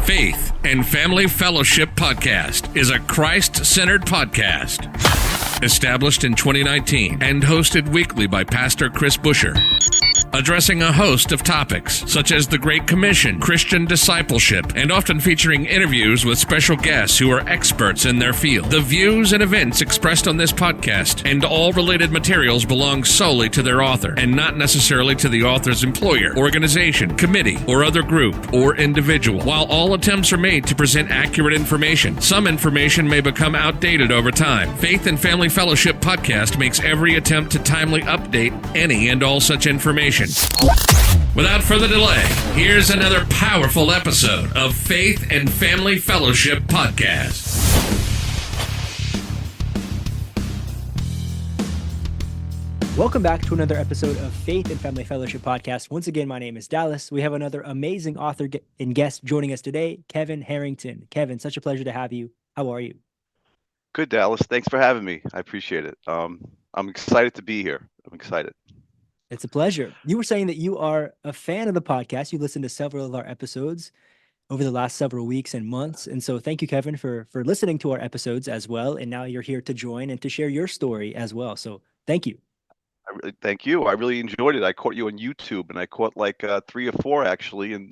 Faith and Family Fellowship Podcast is a Christ-centered podcast. Established in 2019 and hosted weekly by Pastor Chris Busher. Addressing a host of topics such as the Great Commission, Christian discipleship, and often featuring interviews with special guests who are experts in their field. The views and events expressed on this podcast and all related materials belong solely to their author and not necessarily to the author's employer, organization, committee, or other group or individual. While all attempts are made to present accurate information, some information may become outdated over time. Faith and Family Fellowship Podcast makes every attempt to timely update any and all such information. Without further delay, here's another powerful episode of Faith and Family Fellowship Podcast. Welcome back to another episode of Faith and Family Fellowship Podcast. Once again, my name is Dallas. We have another amazing author and guest joining us today, KP Harrington. Kevin, such a pleasure to have you. How are you? Good, Dallas. Thanks for having me. I appreciate it. I'm excited to be here. I'm excited. It's a pleasure. You were saying that you are a fan of the podcast. You listened to several of our episodes over the last several weeks and months. And so thank you, Kevin, for listening to our episodes as well. And now you're here to join and to share your story as well. So thank you. Thank you. I really enjoyed it. I caught you on YouTube, and I caught like 3 or 4 actually, and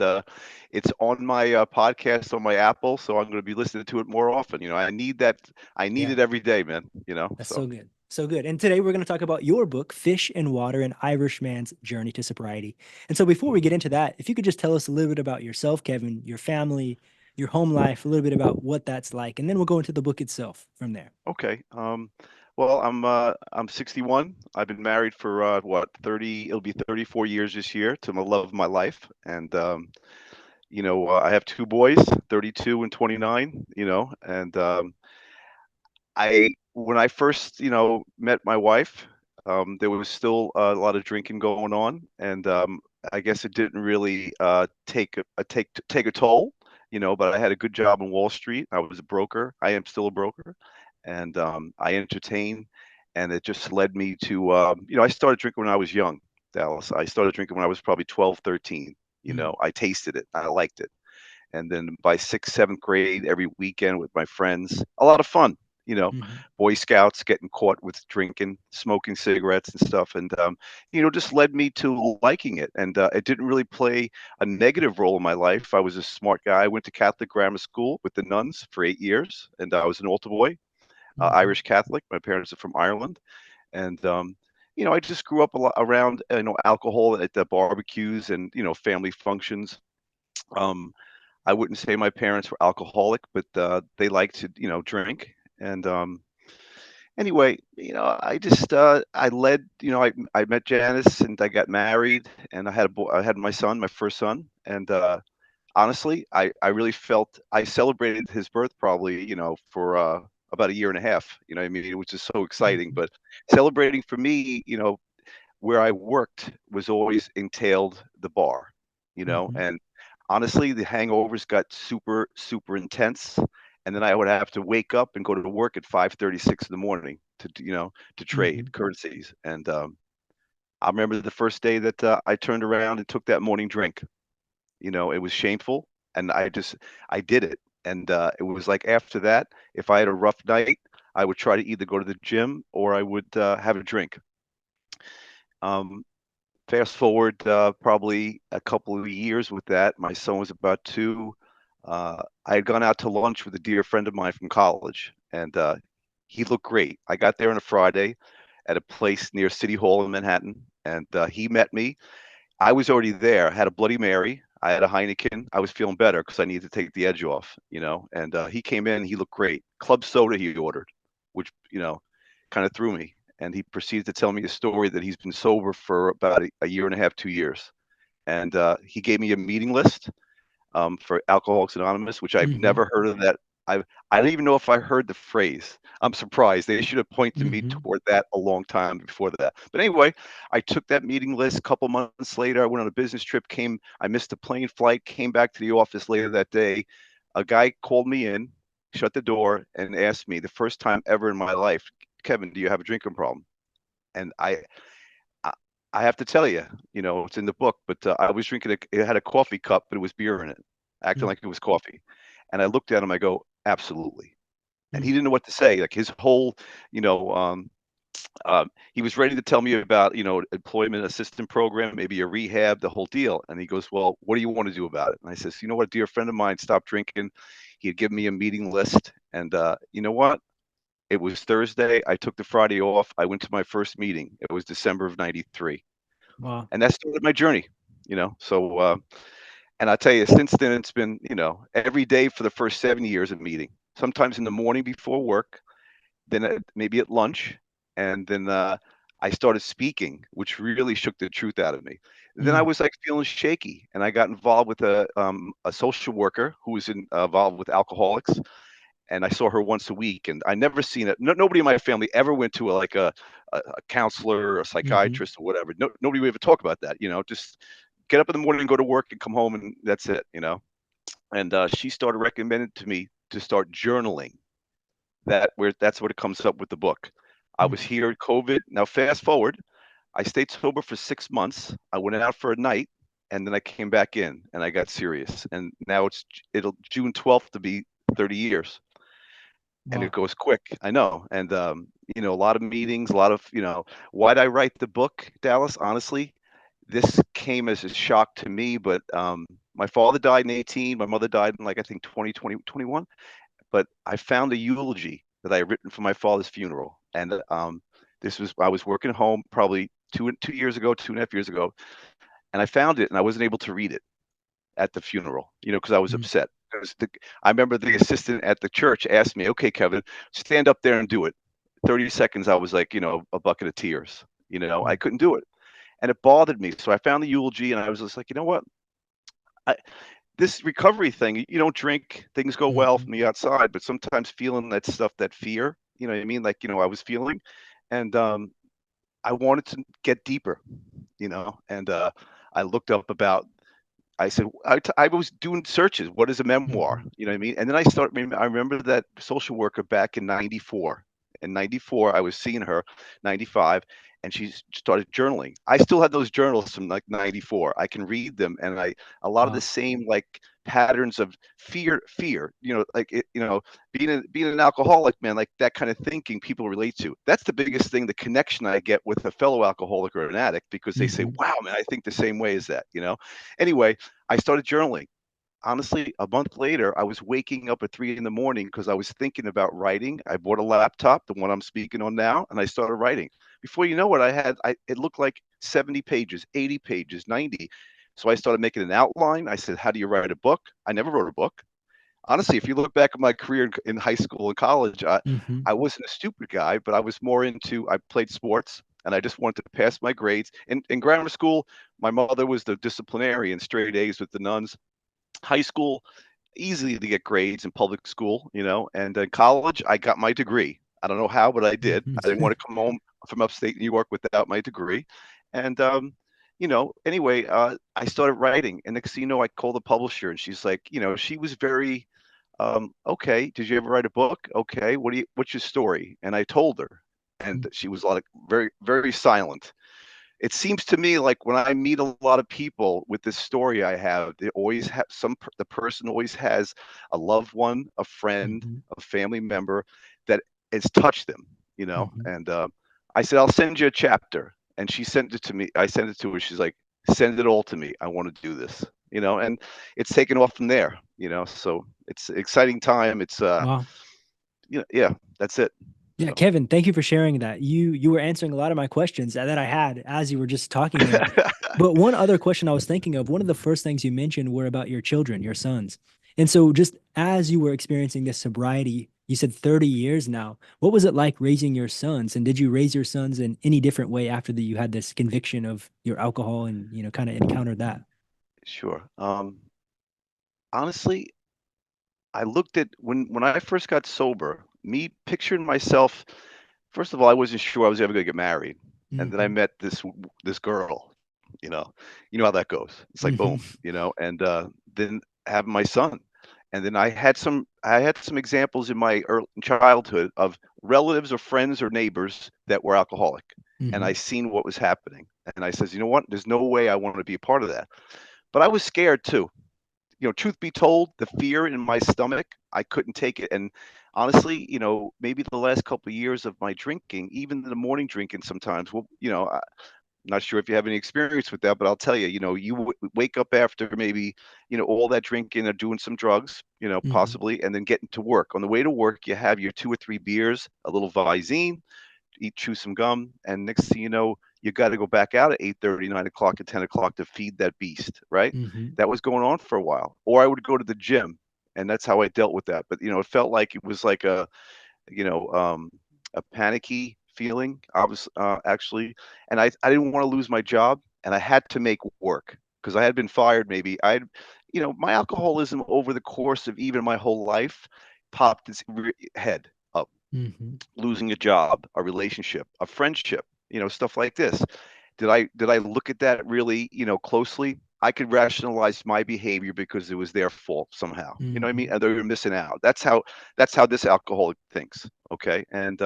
it's on my podcast on my Apple, so I'm going to be listening to it more often. I need that. I need it every day, man. That's so good. So good. And today we're going to talk about your book, Fish and Water, An Irishman's Journey to Sobriety. And so before we get into that, if you could just tell us a little bit about yourself, Kevin, your family, your home life, a little bit about what that's like, and then we'll go into the book itself from there. Okay. Well, I'm 61. I've been married for 30. It'll be 34 years this year to the love of my life, and I have 2 boys, 32 and 29. And when I first met my wife, there was still a lot of drinking going on, and I guess it didn't really take a toll, but I had a good job on Wall Street. I was a broker. I am still a broker. And I entertain, and it just led me to, I started drinking when I was young, Dallas. I started drinking when I was probably 12, 13. I tasted it. I liked it. And then by 6th, 7th grade, every weekend with my friends, a lot of fun, Boy Scouts, getting caught with drinking, smoking cigarettes and stuff. And, just led me to liking it. And it didn't really play a negative role in my life. I was a smart guy. I went to Catholic grammar school with the nuns for 8 years, and I was an altar boy. Irish Catholic. My parents are from Ireland, and I just grew up a lot around alcohol at the barbecues and family functions. I wouldn't say my parents were alcoholic, but they liked to drink. And anyway, I just I led. I met Janice, and I got married, and I had I had my son, my first son, and honestly, I really felt I celebrated his birth probably for about 1.5 years, what I mean, which is so exciting. But celebrating for me, where I worked was always entailed the bar, and honestly, the hangovers got super, super intense. And then I would have to wake up and go to work at 5:36 in the morning to trade currencies. And I remember the first day that I turned around and took that morning drink. It was shameful, and I did it. And it was like after that, if I had a rough night, I would try to either go to the gym or I would have a drink. Fast forward probably a couple of years with that. My son was about 2. I had gone out to lunch with a dear friend of mine from college, and he looked great. I got there on a Friday at a place near City Hall in Manhattan, and he met me. I was already there. I had a Bloody Mary. I had a Heineken. I was feeling better because I needed to take the edge off, and he came in. He looked great. Club soda he ordered, which, kind of threw me. And he proceeded to tell me a story that he's been sober for about a 1.5 years, 2 years. And he gave me a meeting list for Alcoholics Anonymous, which I've never heard of that. I don't even know if I heard the phrase. I'm surprised. They should have pointed me toward that a long time before that. But anyway, I took that meeting list. A couple months later, I went on a business trip, I missed a plane flight, came back to the office later that day. A guy called me in, shut the door, and asked me, the first time ever in my life, Kevin, do you have a drinking problem? And I have to tell you, it's in the book, but I was drinking it had a coffee cup, but it was beer in it, acting Mm, like it was coffee. And I looked at him, I go, absolutely. And he mm, didn't know what to say. Like his whole, you know, he was ready to tell me about, employment assistance program, maybe a rehab, the whole deal. And he goes, well, what do you want to do about it? And I says, you know what, a dear friend of mine stopped drinking. He had given me a meeting list. And you know what? It was Thursday. I took the Friday off. I went to my first meeting. It was December of 93. wow. And that started my journey, So, and I tell you, since then, it's been, every day for the first 7 years of meeting, sometimes in the morning before work, then maybe at lunch, and then I started speaking, which really shook the truth out of me. Then I Mm, was like feeling shaky, and I got involved with a social worker who was involved with alcoholics, and I saw her once a week, and I never seen it. No, nobody in my family ever went to a counselor or a mhm, psychiatrist or whatever. No, nobody would ever talk about that. Just get up in the morning and go to work and come home, and that's it. And she started recommending to me to start journaling. That's what it comes up with the book. I mm, was here at COVID. Now fast forward, I stayed sober for 6 months. I went out for a night, and then I came back in, and I got serious. And now it'll June 12th to be 30 years, and it wow. goes quick. I know, and a lot of meetings, a lot of Why'd I write the book, Dallas? Honestly, this came as a shock to me. But my father died in 18. My mother died in like I think 2020, 21. But I found a eulogy that I had written for my father's funeral, and I was working home probably 2 years ago, 2.5 years ago, and I found it, and I wasn't able to read it at the funeral, because I was Mm, upset. I remember the assistant at the church asked me, "Okay, Kevin, stand up there and do it." 30 seconds, I was like, a bucket of tears. I mm, couldn't do it, and it bothered me. So I found the eulogy, and I was just like, you know what? I, this recovery thing, you don't drink, things go well mhm, from the outside, but sometimes feeling that stuff, that fear, you know what I mean? Like, I was feeling, and I wanted to get deeper, and I looked up about I said, I was doing searches. What is a memoir? mhm, You know what I mean? And then I remember that social worker back in 94. In 94, I was seeing her, 95, and she started journaling. I still have those journals from like 94. I can read them, and a lot of the wow. same like patterns of fear, like being an alcoholic, man, like that kind of thinking people relate to. That's the biggest thing, the connection I get with a fellow alcoholic or an addict, because they say, Mhm, wow, man, I think the same way as that. Anyway, I started journaling. Honestly, a month later, I was waking up at 3 in the morning because I was thinking about writing. I bought a laptop, the one I'm speaking on now, and I started writing. Before you know it, it looked like 70 pages, 80 pages, 90. So I started making an outline. I said, how do you write a book? I never wrote a book. Honestly, if you look back at my career in high school and college, mhm, I wasn't a stupid guy, but I was more I played sports, and I just wanted to pass my grades. In grammar school, my mother was the disciplinarian, straight A's with the nuns. High school, easily to get grades in public school, and in college, I got my degree. I don't know how, but I did. mhm, I didn't want to come home from upstate New York without my degree. And, anyway, I started writing. And next thing you know, I called the publisher, and she's like, she was very, okay, did you ever write a book? Okay, what's your story? And I told her. And she was like very, very silent. It seems to me like when I meet a lot of people with this story I have, they always have the person always has a loved one, a friend, mhm, a family member that has touched them, mhm. And I said, I'll send you a chapter. And she sent it to me. I sent it to her. She's like, send it all to me. I want to do this, and it's taken off from there, So it's an exciting time. It's, Wow. yeah, that's it. Yeah, So. Kevin, thank you for sharing that. You were answering a lot of my questions that I had as you were just talking there. But one other question I was thinking of, one of the first things you mentioned were about your children, your sons. And so just as you were experiencing this sobriety, you said 30 years now. What was it like raising your sons? And did you raise your sons in any different way after that you had this conviction of your alcohol and, kind of encountered that? Sure. Honestly, I looked at when I first got sober, me picturing myself. First of all, I wasn't sure I was ever going to get married, and then I Hmm. met this girl. You know, you know how that goes. It's like Hmm. boom, and then having my son, and then I had some examples in my early childhood of relatives or friends or neighbors that were alcoholic, and I Hmm. seen what was happening, And I says, you know what? There's no way I want to be a part of that. But I was scared too. Truth be told, the fear in my stomach, I couldn't take it. And honestly, maybe the last couple of years of my drinking, even the morning drinking sometimes, well, I'm not sure if you have any experience with that, but I'll tell you, you wake up after maybe, all that drinking or doing some drugs, possibly, and then getting to work. On the way to work, you have your 2 or 3 beers, a little Visine, chew some gum, and next thing you know, you got to go back out at 8:30, 9 o'clock, and 10 o'clock to feed that beast, right? Mm-hmm. That was going on for a while. Or I would go to the gym, and that's how I dealt with that. But it felt like it was like you know, um, a panicky feeling. I was actually, and I didn't want to lose my job, and I had to make work because I had been fired. Maybe my alcoholism over the course of even my whole life popped its head up. Mm-hmm. Losing a job, a relationship, a friendship, stuff like this. Did I look at that really, closely? I could rationalize my behavior because it was their fault somehow. You know what I mean? Mm-hmm. And they were missing out. That's how this alcoholic thinks. Okay. And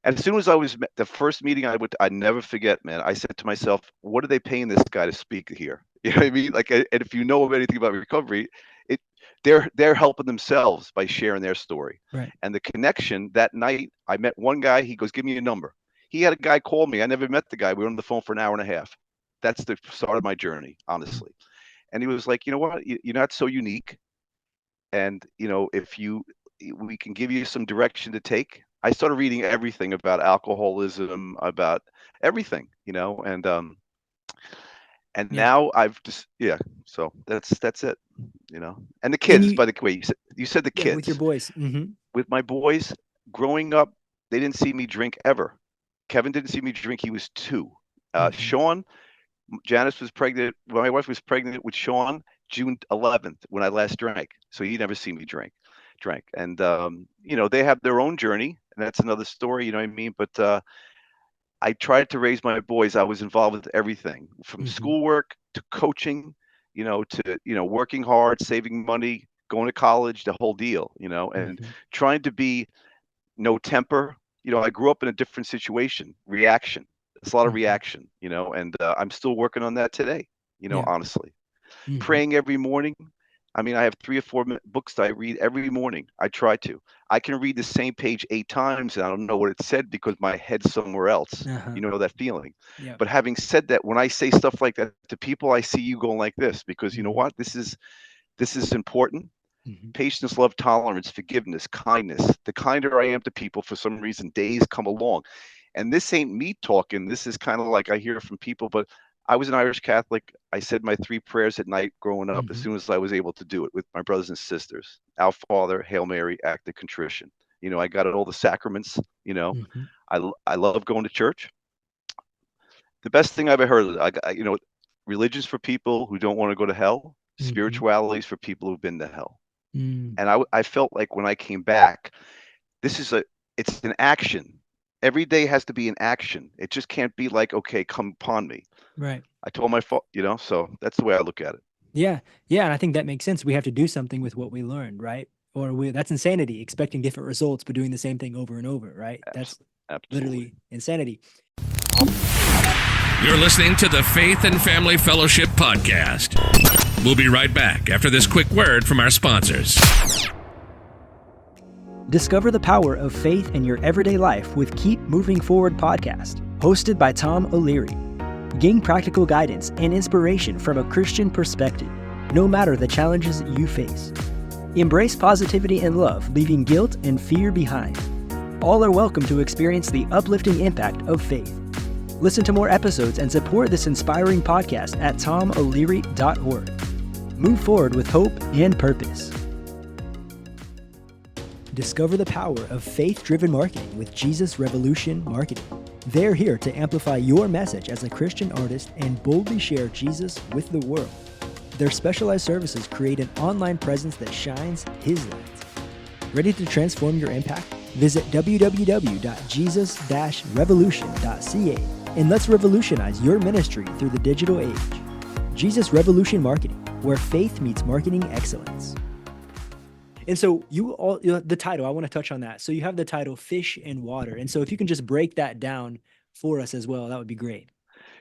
as soon as the first meeting I never forget, man, I said to myself, what are they paying this guy to speak here? You know what I mean? Like, and if you know anything about recovery, it they're helping themselves by sharing their story. Right. And the connection that night, I met one guy. He goes, give me your number. He had a guy call me. I never met the guy. We were on the phone for an hour and a half. That's the start of my journey, honestly. And he was like, you know what? You're not so unique. And, if we can give you some direction to take. I started reading everything about alcoholism, about everything, and Yeah. now I've just, yeah. So that's it, And the And kids, by the way, you said the yeah, with your kids. boys. Mm-hmm. With my boys, growing up, they didn't see me drink ever. Kevin didn't see me drink. He was 2. Mm-hmm. Sean, Janice was pregnant. Well, my wife was pregnant with Sean June 11th when I last drank. So he never seen me drank. And, they have their own journey, and that's another story, you know what I mean? But I tried to raise my boys. I was involved with everything from Mm-hmm. schoolwork to coaching, to, working hard, saving money, going to college, the whole deal, and Mm-hmm. trying to be no temper. I grew up in a different situation, reaction. It's a lot of Mm-hmm. reaction, and I'm still working on that today, Yeah. honestly. Mm-hmm. Praying every morning. I mean, I have 3 or 4 books that I read every morning. I try to. I can read the same page 8 times and I don't know what it said because my head's somewhere else. Uh-huh. You know that feeling. Yeah. But having said that, when I say stuff like that to people, I see you going like this because you know Mm-hmm. what? This is important. Mm-hmm. Patience, love, tolerance, forgiveness, kindness. The kinder I am to people, for some reason, days come along. And this ain't me talking. This is kind of like I hear from people, but I was an Irish Catholic. I said my 3 prayers at night growing up as Mm-hmm. soon as I was able to do it with my brothers and sisters. Our Father, Hail Mary, Act of Contrition. I got all the sacraments. Mm-hmm. I love going to church. The best thing I've ever heard. Religion's for people who don't want to go to hell. Mm-hmm. Spirituality is for people who've been to hell. Mm. And I felt like when I came back, it's an action. Every day has to be an action. It just can't be like, okay, come upon me. Right. I told my fault, so that's the way I look at it. Yeah. Yeah. And I think that makes sense. We have to do something with what we learned, right? That's insanity, expecting different results, but doing the same thing over and over, right? That's Absolutely. literally insanity. You're listening to the Faith and Family Fellowship Podcast. We'll be right back after this quick word from our sponsors. Discover the power of faith in your everyday life with Keep Moving Forward podcast, hosted by Tom O'Leary. Gain practical guidance and inspiration from a Christian perspective, no matter the challenges you face. Embrace positivity and love, leaving guilt and fear behind. All are welcome to experience the uplifting impact of faith. Listen to more episodes and support this inspiring podcast at tomoleary.org. Move forward with hope and purpose. Discover the power of faith-driven marketing with Jesus Revolution Marketing. They're here to amplify your message as a Christian artist and boldly share Jesus with the world. Their specialized services create an online presence that shines His light. Ready to transform your impact? Visit www.jesus-revolution.ca and let's revolutionize your ministry through the digital age. Jesus Revolution Marketing, where faith meets marketing excellence. And so the title, I want to touch on that. So you have the title Fish and Water. And so if you can just break that down for us as well, that would be great.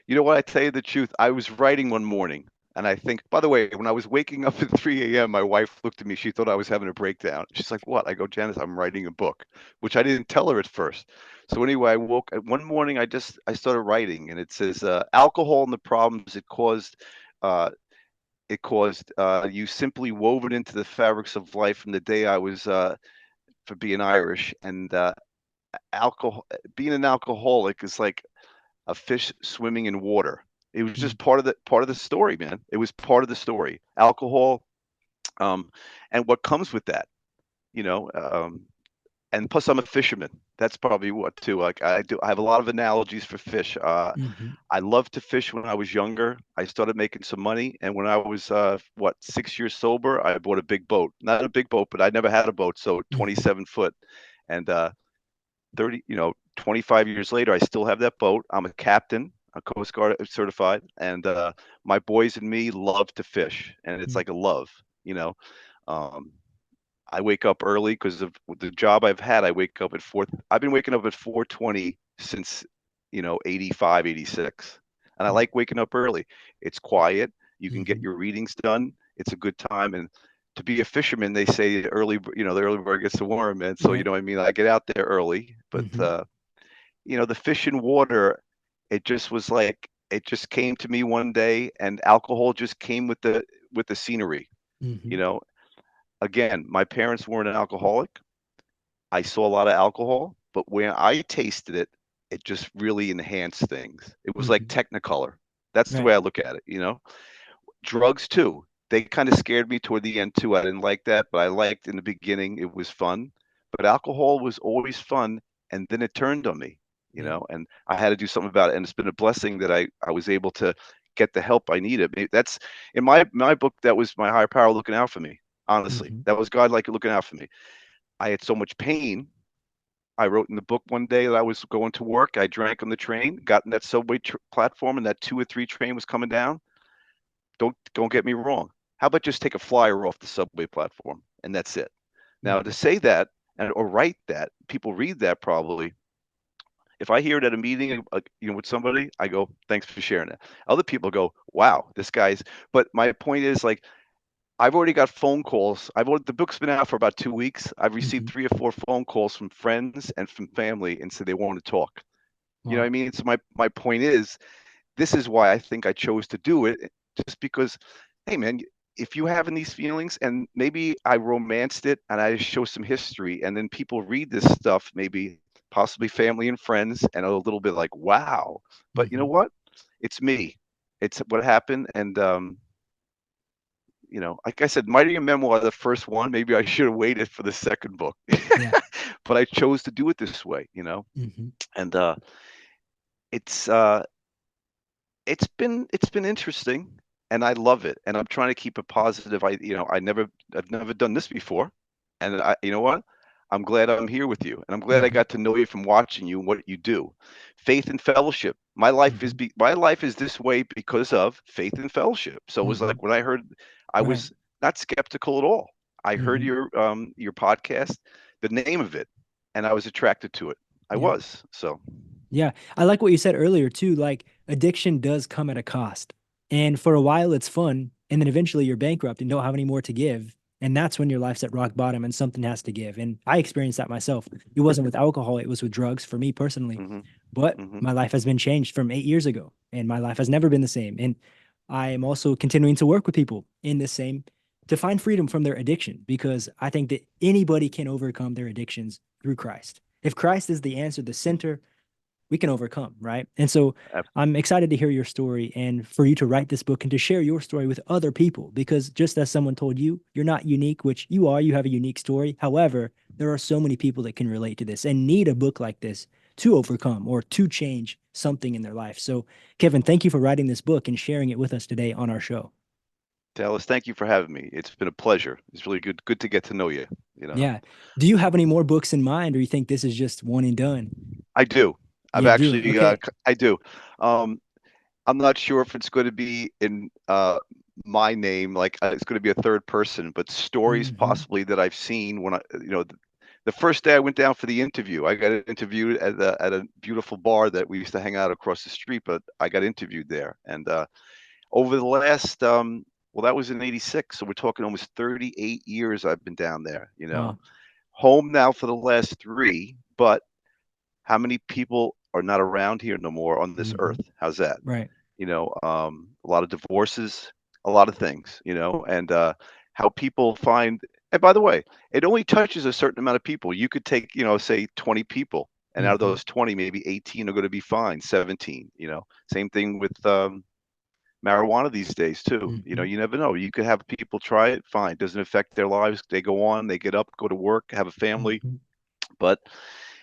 You know what? I tell you the truth. I was writing one morning, and I think, by the way, when I was waking up at 3 a.m., my wife looked at me. She thought I was having a breakdown. She's like, "What?" I go, "Janice, I'm writing a book," which I didn't tell her at first. So anyway, I woke one morning. I started writing, and it says, "Alcohol and the problems it caused." You simply woven into the fabrics of life from the day I was for being Irish, and alcohol. Being an alcoholic is like a fish swimming in water. It was Mm, just part of the story, man. It was part of the story. Alcohol, um, and what comes with that, you know. And plus, I'm a fisherman. That's probably what too. Like I have a lot of analogies for fish. mhm, I loved to fish when I was younger. I started making some money, and when I was 6 years sober, I bought a big boat. Not a big boat, but I never had a boat, so mhm, 27 foot. And 25 years later, I still have that boat. I'm a captain, a Coast Guard certified, and my boys and me love to fish, and it's mm, like a love, you know. Um, I wake up early because of the job I've had. I wake up at four. I've been waking up at 4:20 since 85, 86, and I mm, like waking up early. It's quiet. You can get mhm. your readings done. It's a good time, and to be a fisherman, they say the early bird gets the worm, and so Right. what I mean. I get out there early, but Mhm, the fish in water, it just was like it just came to me one day, and alcohol just came with the scenery. You mhm, know, again, my parents weren't an alcoholic. I saw a lot of alcohol, but when I tasted it, it just really enhanced things. It was like mhm. Technicolor. That's the Right. way I look at it. Drugs too. They kind of scared me toward the end too. I didn't like that, but I liked in the beginning it was fun. But alcohol was always fun, and then it turned on me, Yeah. and I had to do something about it. And it's been a blessing that I was able to get the help I needed. That's in my book. That was my higher power looking out for me. Honestly, Mhm, that was God like looking out for me. I had so much pain. I wrote in the book one day that I was going to work. I drank on the train, got in that subway platform, and that 2 or 3 train was coming down. Don't get me wrong. How about just take a flyer off the subway platform and that's it? Now to mhm. say that or write that, people read that probably. If I hear it at a meeting, with somebody, I go, "Thanks for sharing it." Other people go, "Wow, this guy's." But my point is, like, I've already got phone calls. The book's been out for about 2 weeks. I've received Mhm. 3 or 4 phone calls from friends and from family, and said they want to talk. You know what Wow. I mean? So my point is, this is why I think I chose to do it, just because, hey man, if you having these feelings, and maybe I romanced it and I show some history, and then people read this stuff, maybe possibly family and friends, and a little bit like, wow. But you know Mhm. what? It's me. It's what happened, and like I said, Mighty and Memoir, the first one. Maybe I should have waited for the second book, Yeah. but I chose to do it this way. Mhm. And it's uh, it's been interesting, and I love it, and I'm trying to keep it positive. I've never done this before, and you know what? I'm glad I'm here with you, and I'm glad I Mhm. got to know you from watching you and what you do. Faith and fellowship. Mhm. My life is this way because of faith and fellowship. So it was Mhm. like when I heard, I Right. was not skeptical at all. I heard Mhm. your podcast, the name of it, and I was attracted to it. I Yeah. was so. Yeah. I like what you said earlier too. Like addiction does come at a cost. And for a while it's fun. And then eventually you're bankrupt and don't have any more to give. And that's when your life's at rock bottom and something has to give. And I experienced that myself. It wasn't with alcohol, it was with drugs for me personally. Hmm. But Hmm. my life has been changed from 8 years ago. And my life has never been the same. And I am also continuing to work with people in the same to find freedom from their addiction because I think that anybody can overcome their addictions through Christ. If Christ is the answer, the center, we can overcome, right? And so I'm excited to hear your story and for you to write this book and to share your story with other people because just as someone told you, you're not unique, which you are, you have a unique story. However, there are so many people that can relate to this and need a book like this to overcome or to change something in their life. So, Kevin, thank you for writing this book and sharing it with us today on our show. Dallas, thank you for having me. It's been a pleasure. It's really good to get to know you, you know. Yeah. Do you have any more books in mind or you think this is just one and done? I do. I've You do. actually Okay. I do. Um I'm not sure if it's going to be in my name, like it's going to be a third person, but stories Hmm. possibly that I've seen when the first day I went down for the interview, I got interviewed at a beautiful bar that we used to hang out across the street, but I got interviewed there. And over the last, well, that was in '86. So we're talking almost 38 years I've been down there, Wow. home now for the last 3, but how many people are not around here no more on this earth? How's that? Right. A lot of divorces, a lot of things, and how people find. And by the way, it only touches a certain amount of people. You could take, say 20 people, and out of those 20, maybe 18 are going to be fine, 17. Same thing with marijuana these days too. You never know. You could have people try it, fine, doesn't affect their lives. They go on, they get up, go to work, have a family, but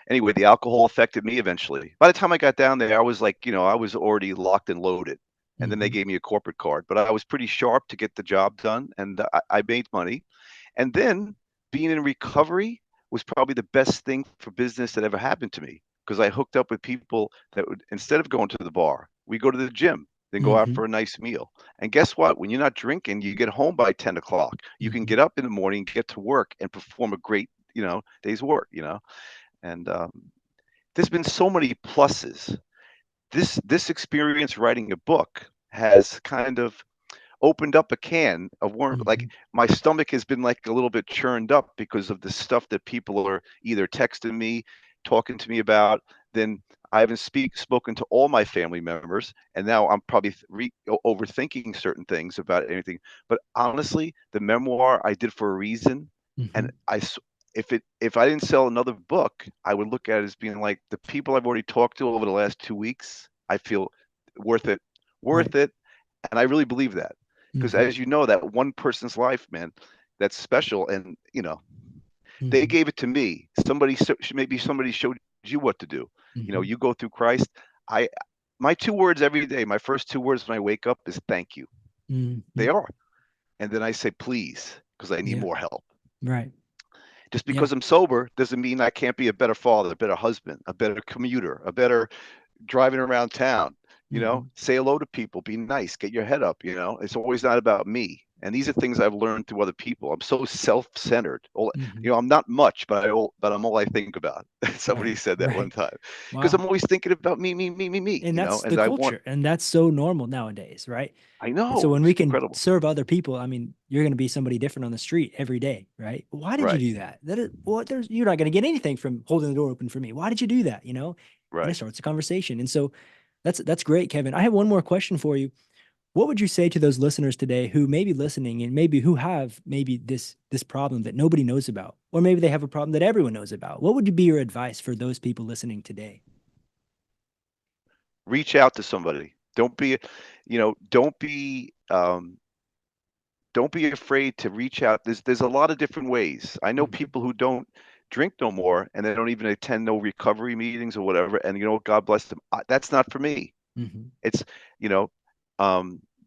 anyway, the alcohol affected me eventually. By the time I got down there, I was like, I was already locked and loaded. And then they gave me a corporate card, but I was pretty sharp to get the job done, and I made money. And then being in recovery was probably the best thing for business that ever happened to me, because I hooked up with people that would, instead of going to the bar, we go to the gym, then go out for a nice meal. And guess what? When you're not drinking, you get home by 10 o'clock. You can get up in the morning, get to work, and perform a great, day's work, and there's been so many pluses. This experience writing a book has kind of opened up a can of worm. Like, my stomach has been like a little bit churned up because of the stuff that people are either texting me, talking to me about. Then I haven't spoken to all my family members, and now I'm probably overthinking certain things about anything. But honestly, the memoir I did for a reason, and if I didn't sell another book, I would look at it as being like, the people I've already talked to over the last 2 weeks, I feel worth it, and I really believe that, because as you know, that one person's life, man, that's special, and they gave it to me. Maybe somebody showed you what to do. You go through Christ. My 2 words every day, my first 2 words when I wake up is thank you. They are, and then I say please, because I need more help. Right. Just because I'm sober doesn't mean I can't be a better father, a better husband, a better commuter, a better driving around town. Say hello to people, be nice, get your head up. It's always not about me. And these are things I've learned through other people. I'm so self-centered. I'm not much, but I'm all I think about. Somebody said that one time, because I'm always thinking about me, me, me, me, me. And that's the and I want. culture, and that's so normal nowadays, right? I And know. so when we It's can incredible. serve other people, I mean, you're going to be somebody different on the street every day, right? Why did you do that? You're not going to get anything from holding the door open for me. Why did you do that? And it starts a conversation. And so that's great, Kevin. I have one more question for you. What would you say to those listeners today who may be listening and maybe who have maybe this problem that nobody knows about, or maybe they have a problem that everyone knows about? What would be your advice for those people listening today? Reach out to somebody. Don't be afraid to reach out. There's a lot of different ways. I know people who don't drink no more, and they don't even attend no recovery meetings or whatever. And God bless them. That's not for me. It's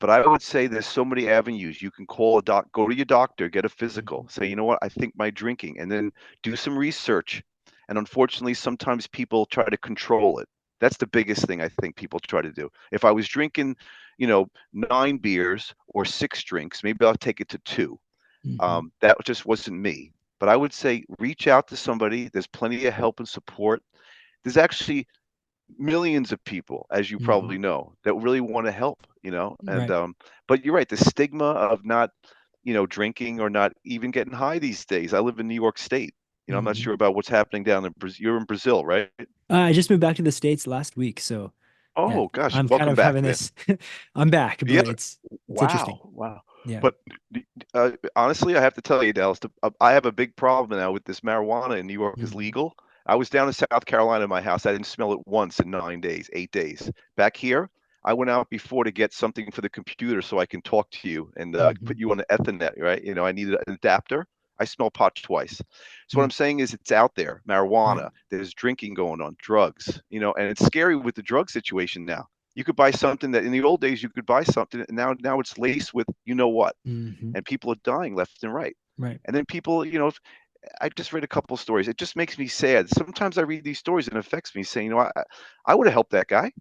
but I would say there's so many avenues. You can call go to your doctor, get a physical, say, you know what, I think my drinking, and then do some research. And unfortunately, sometimes people try to control it. That's the biggest thing I think people try to do. If I was drinking, 9 beers or 6 drinks, maybe I'll take it to 2. That just wasn't me. But I would say reach out to somebody. There's plenty of help and support. There's actually millions of people, as you probably know, that really want to help, and but you're right, the stigma of not, drinking or not even getting high these days. I live in New York State. I'm not sure about what's happening down in Brazil. You're in Brazil, right? I just moved back to the States last week, so yeah, Oh gosh, I'm kind welcome of back, having man. this. I'm back, Yeah. but it's interesting. Wow. Yeah. But honestly, I have to tell you, Dallas, I have a big problem now with this marijuana in New York is legal. I was down in South Carolina in my house. I didn't smell it once in 9 days, 8 days. Back here, I went out before to get something for the computer so I can talk to you and put you on the Ethernet, right? I needed an adapter. I smell pot twice. So what I'm saying is it's out there, marijuana. There's drinking going on, drugs, and it's scary with the drug situation now. You could buy something that in the old days you could buy something, and now it's laced with what, and people are dying left and right. Right. And then people, I just read a couple of stories. It just makes me sad. Sometimes I read these stories and it affects me, saying, I would have helped that guy.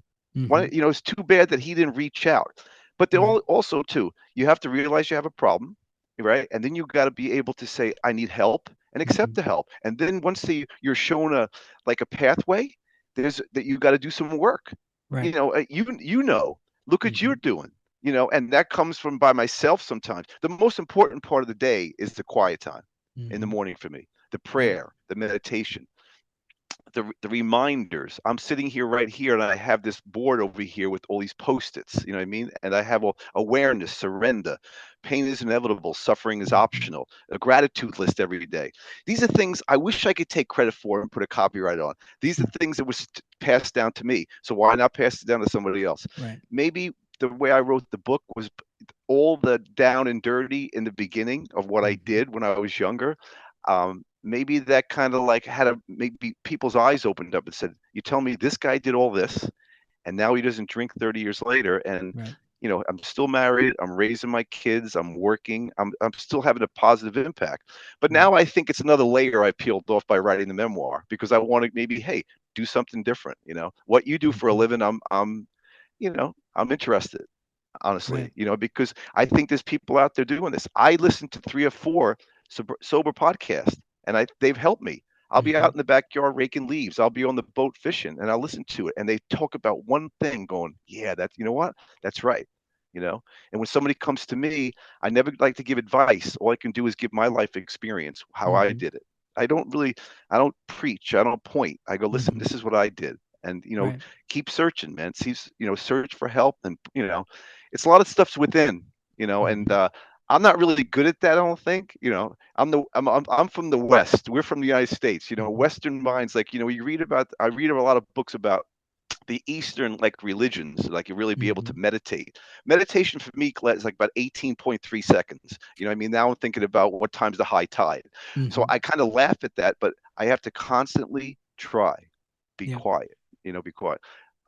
Why, it's too bad that he didn't reach out. But they also too, you have to realize you have a problem, right? And then you got to be able to say, I need help. and accept the help. And then once you're shown a pathway, there's that you got to do some work. Right. You know, look what you're doing. You know, and that comes from by myself sometimes. The most important part of the day is the quiet time in the morning for me, the prayer, the meditation, the reminders. I'm sitting here right here, and I have this board over here with all these Post-its. You know what I mean? And I have awareness, surrender, pain is inevitable, suffering is optional, a gratitude list every day. These are things I wish I could take credit for and put a copyright on. These are things that was passed down to me. So why not pass it down to somebody else? Right. Maybe the way I wrote the book was all the down and dirty in the beginning of what I did when I was younger. Maybe that kind of had maybe people's eyes opened up and said, you tell me this guy did all this and now he doesn't drink 30 years later. And, you know, I'm still married. I'm raising my kids. I'm working. I'm still having a positive impact. But now I think it's another layer I peeled off by writing the memoir, because I want to maybe, hey, do something different. You know, what you do for a living, I'm interested, honestly, you know, because I think there's people out there doing this. I listen to 3 or 4 sober podcasts, and they've helped me. I'll be out in the backyard raking leaves. I'll be on the boat fishing, and I'll listen to it. And they talk about one thing going, yeah, you know what? That's right. You know, and when somebody comes to me, I never like to give advice. All I can do is give my life experience, how I did it. I don't preach. I don't point. I go, listen, this is what I did. And, you know, keep searching, man. Search for help. And, you know, it's a lot of stuff's within, you know, and, I'm not really good at that, I don't think. You know, I'm from the West. We're from the United States. You know, Western minds, like, you know, I read a lot of books about the Eastern religions, like you really be able to meditate. Meditation for me is like about 18.3 seconds. You know what I mean? Now I'm thinking about what time's the high tide. So I kind of laugh at that, but I have to constantly be quiet, be quiet.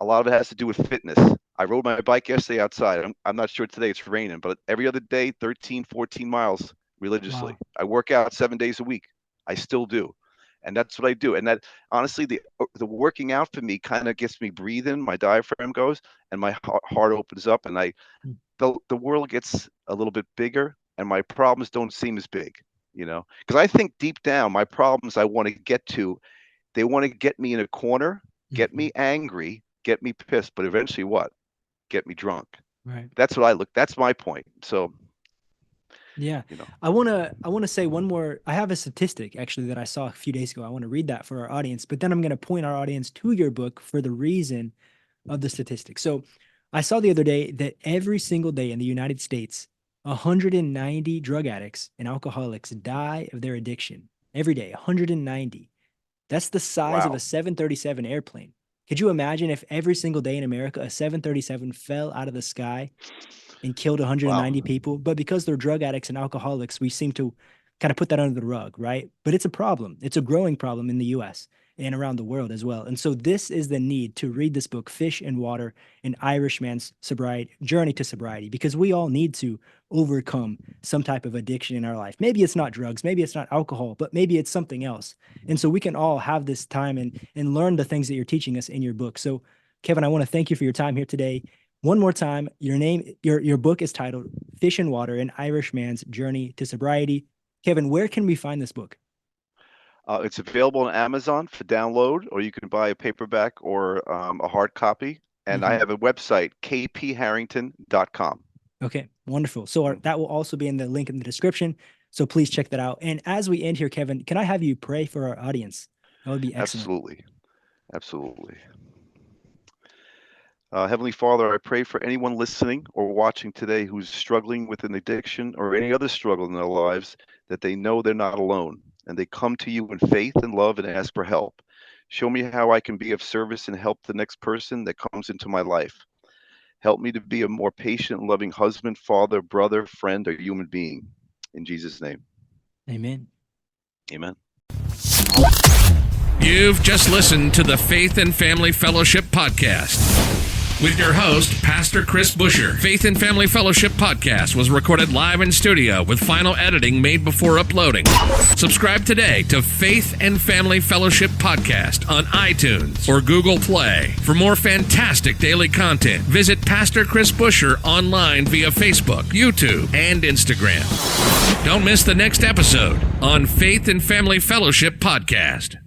A lot of it has to do with fitness. I rode my bike yesterday outside. I'm not sure today it's raining, but every other day, 13, 14 miles religiously. Wow. I work out 7 days a week. I still do. And that's what I do. And that, honestly, the working out for me kind of gets me breathing. My diaphragm goes and my heart opens up, and the world gets a little bit bigger, and my problems don't seem as big, you know, because I think deep down, my problems I want to get to, they want to get me in a corner, get me angry, get me pissed, but eventually what? Get me drunk. Right. That's my point. So yeah, you know. I want to say one more. I have a statistic actually that I saw a few days ago. I want to read that for our audience, but then I'm going to point our audience to your book for the reason of the statistic. So I saw the other day that every single day in the United States, 190 drug addicts and alcoholics die of their addiction every day. 190. That's the size of a 737 airplane. Could you imagine if every single day in America, a 737 fell out of the sky and killed 190 people? But because they're drug addicts and alcoholics, we seem to kind of put that under the rug, right? But it's a problem. It's a growing problem in the US and around the world as well. And so this is the need to read this book, Fish and Water, an Irishman's Journey to Sobriety, because we all need to overcome some type of addiction in our life. Maybe it's not drugs, maybe it's not alcohol, but maybe it's something else. And so we can all have this time and learn the things that you're teaching us in your book. So Kevin, I want to thank you for your time here today. One more time, your book is titled Fish and Water, an Irishman's Journey to Sobriety. Kevin, where can we find this book? It's available on Amazon for download, or you can buy a paperback or a hard copy. And I have a website, kpharrington.com. Okay, wonderful. So that will also be in the link in the description. So please check that out. And as we end here, Kevin, can I have you pray for our audience? That would be excellent. Absolutely. Heavenly Father, I pray for anyone listening or watching today who's struggling with an addiction or any other struggle in their lives, that they know they're not alone, and they come to you in faith and love and ask for help. Show me how I can be of service and help the next person that comes into my life. Help me to be a more patient and loving husband, father, brother, friend, or human being. In Jesus' name. Amen. Amen. You've just listened to the Faith and Family Fellowship podcast. with your host, Pastor Chris Busher. Faith and Family Fellowship podcast was recorded live in studio with final editing made before uploading. Subscribe today to Faith and Family Fellowship podcast on iTunes or Google Play. For more fantastic daily content, visit Pastor Chris Busher online via Facebook, YouTube, and Instagram. Don't miss the next episode on Faith and Family Fellowship podcast.